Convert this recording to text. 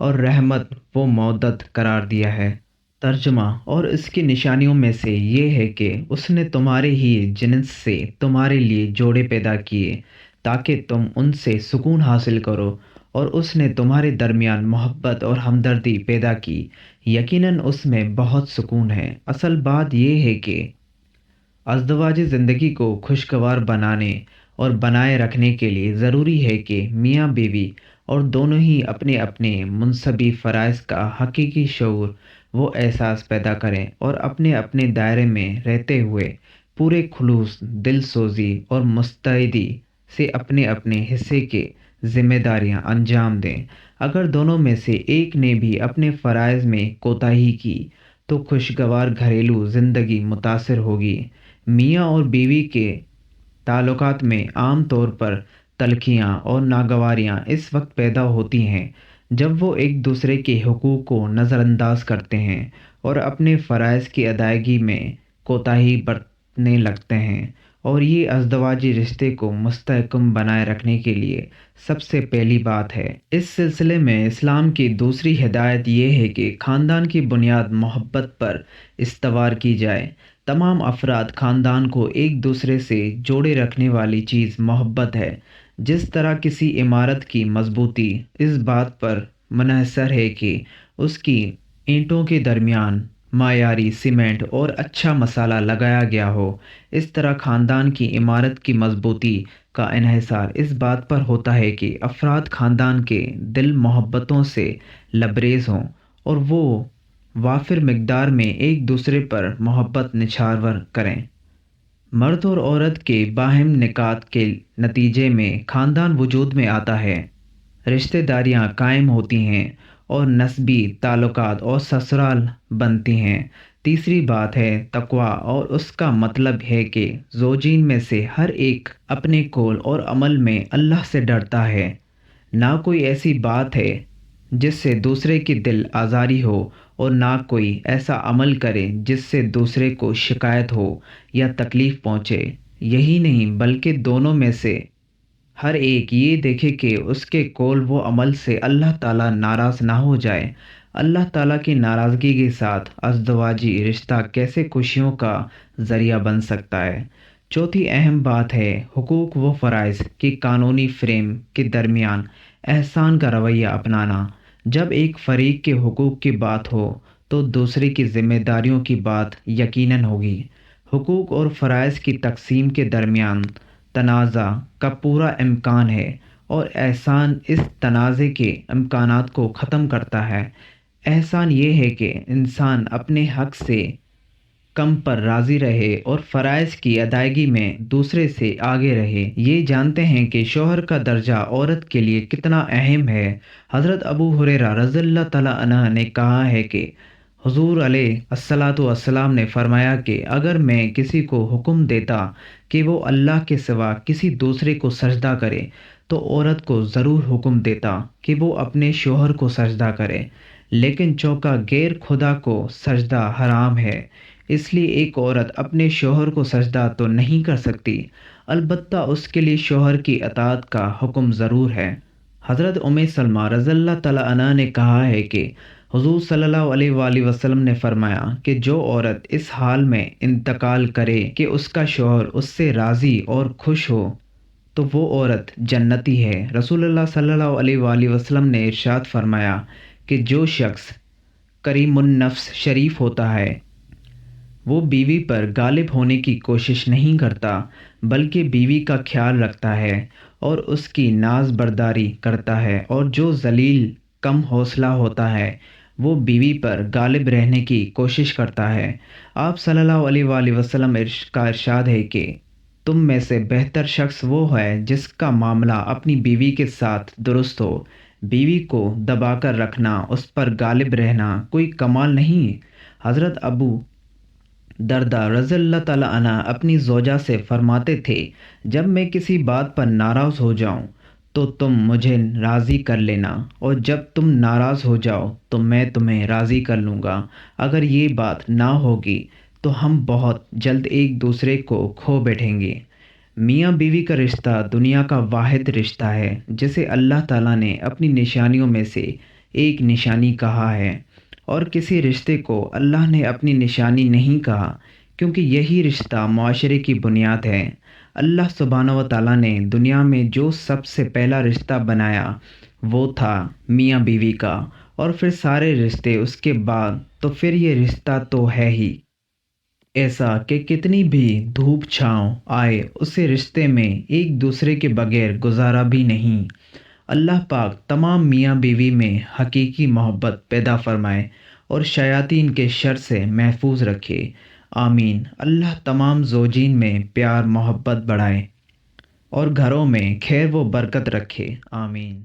اور رحمت و مودت قرار دیا ہے۔ ترجمہ اور اس کی نشانیوں میں سے یہ ہے کہ اس نے تمہارے ہی جنس سے تمہارے لیے جوڑے پیدا کیے تاکہ تم ان سے سکون حاصل کرو، اور اس نے تمہارے درمیان محبت اور ہمدردی پیدا کی، یقیناً اس میں بہت سکون ہے۔ اصل بات یہ ہے کہ ازدواجی زندگی کو خوشگوار بنانے اور بنائے رکھنے کے لیے ضروری ہے کہ میاں بیوی اور دونوں ہی اپنے اپنے منصبی فرائض کا حقیقی شعور و احساس پیدا کریں، اور اپنے اپنے دائرے میں رہتے ہوئے پورے خلوص، دل سوزی اور مستعدی سے اپنے اپنے حصے کے ذمہ داریاں انجام دیں۔ اگر دونوں میں سے ایک نے بھی اپنے فرائض میں کوتاہی کی تو خوشگوار گھریلو زندگی متاثر ہوگی۔ میاں اور بیوی کے تعلقات میں عام طور پر تلخیاں اور ناگواریاں اس وقت پیدا ہوتی ہیں جب وہ ایک دوسرے کے حقوق کو نظر انداز کرتے ہیں اور اپنے فرائض کی ادائیگی میں کوتاہی برتنے لگتے ہیں، اور یہ ازدواجی رشتے کو مستحکم بنائے رکھنے کے لیے سب سے پہلی بات ہے۔ اس سلسلے میں اسلام کی دوسری ہدایت یہ ہے کہ خاندان کی بنیاد محبت پر استوار کی جائے۔ تمام افراد خاندان کو ایک دوسرے سے جوڑے رکھنے والی چیز محبت ہے۔ جس طرح کسی عمارت کی مضبوطی اس بات پر منحصر ہے کہ اس کی اینٹوں کے درمیان معیاری سیمنٹ اور اچھا مسالہ لگایا گیا ہو، اس طرح خاندان کی عمارت کی مضبوطی کا انحصار اس بات پر ہوتا ہے کہ افراد خاندان کے دل محبتوں سے لبریز ہوں اور وہ وافر مقدار میں ایک دوسرے پر محبت نچھاور کریں۔ مرد اور عورت کے باہم نکاح کے نتیجے میں خاندان وجود میں آتا ہے، رشتہ داریاں قائم ہوتی ہیں اور نسبی تعلقات اور سسرال بنتی ہیں۔ تیسری بات ہے تقویٰ، اور اس کا مطلب ہے کہ زوجین میں سے ہر ایک اپنے قول اور عمل میں اللہ سے ڈرتا ہے۔ نہ کوئی ایسی بات ہے جس سے دوسرے کی دل آزاری ہو، اور نہ کوئی ایسا عمل کرے جس سے دوسرے کو شکایت ہو یا تکلیف پہنچے۔ یہی نہیں بلکہ دونوں میں سے ہر ایک یہ دیکھے کہ اس کے قول و عمل سے اللہ تعالیٰ ناراض نہ ہو جائے۔ اللہ تعالیٰ کی ناراضگی کے ساتھ ازدواجی رشتہ کیسے خوشیوں کا ذریعہ بن سکتا ہے؟ چوتھی اہم بات ہے حقوق و فرائض کے قانونی فریم کے درمیان احسان کا رویہ اپنانا۔ جب ایک فریق کے حقوق کی بات ہو تو دوسرے کی ذمہ داریوں کی بات یقیناً ہوگی۔ حقوق اور فرائض کی تقسیم کے درمیان تنازع کا پورا امکان ہے، اور احسان اس تنازع کے امکانات کو ختم کرتا ہے۔ احسان یہ ہے کہ انسان اپنے حق سے کم پر راضی رہے اور فرائض کی ادائیگی میں دوسرے سے آگے رہے۔ یہ جانتے ہیں کہ شوہر کا درجہ عورت کے لیے کتنا اہم ہے۔ حضرت ابو ہریرہ رضی اللہ تعالیٰ عنہ نے کہا ہے کہ حضور علیہ الصلاۃ والسلام نے فرمایا کہ اگر میں کسی کو حکم دیتا کہ وہ اللہ کے سوا کسی دوسرے کو سجدہ کرے تو عورت کو ضرور حکم دیتا کہ وہ اپنے شوہر کو سجدہ کرے، لیکن چونکہ غیر خدا کو سجدہ حرام ہے، اس لیے ایک عورت اپنے شوہر کو سجدہ تو نہیں کر سکتی، البتہ اس کے لیے شوہر کی اطاعت کا حکم ضرور ہے۔ حضرت ام سلمہ رضی اللہ تعالیٰ عنہا نے کہا ہے کہ حضور صلی اللہ علیہ وآلہ وسلم نے فرمایا کہ جو عورت اس حال میں انتقال کرے کہ اس کا شوہر اس سے راضی اور خوش ہو تو وہ عورت جنتی ہے۔ رسول اللہ صلی اللہ علیہ وآلہ وسلم نے ارشاد فرمایا کہ جو شخص کریم النفس شریف ہوتا ہے وہ بیوی پر غالب ہونے کی کوشش نہیں کرتا، بلکہ بیوی کا خیال رکھتا ہے اور اس کی ناز برداری کرتا ہے، اور جو ذلیل کم حوصلہ ہوتا ہے وہ بیوی پر غالب رہنے کی کوشش کرتا ہے۔ آپ صلی اللہ علیہ وآلہ وسلم کا ارشاد ہے کہ تم میں سے بہتر شخص وہ ہے جس کا معاملہ اپنی بیوی کے ساتھ درست ہو۔ بیوی کو دبا کر رکھنا، اس پر غالب رہنا کوئی کمال نہیں۔ حضرت ابو درداء رضی اللہ تعالیٰ عنہ اپنی زوجہ سے فرماتے تھے جب میں کسی بات پر ناراض ہو جاؤں تو تم مجھے راضی کر لینا، اور جب تم ناراض ہو جاؤ تو میں تمہیں راضی کر لوں گا۔ اگر یہ بات نہ ہوگی تو ہم بہت جلد ایک دوسرے کو کھو بیٹھیں گے۔ میاں بیوی کا رشتہ دنیا کا واحد رشتہ ہے جسے اللہ تعالیٰ نے اپنی نشانیوں میں سے ایک نشانی کہا ہے، اور کسی رشتے کو اللہ نے اپنی نشانی نہیں کہا، کیونکہ یہی رشتہ معاشرے کی بنیاد ہے۔ اللہ سبحانہ و تعالیٰ نے دنیا میں جو سب سے پہلا رشتہ بنایا وہ تھا میاں بیوی کا، اور پھر سارے رشتے اس کے بعد، تو پھر یہ رشتہ تو ہے ہی ایسا کہ کتنی بھی دھوپ چھاؤں آئے اسے رشتے میں ایک دوسرے کے بغیر گزارا بھی نہیں۔ اللہ پاک تمام میاں بیوی میں حقیقی محبت پیدا فرمائے اور شیاطین کے شر سے محفوظ رکھے، آمین۔ اللہ تمام زوجین میں پیار محبت بڑھائے اور گھروں میں خیر و برکت رکھے، آمین۔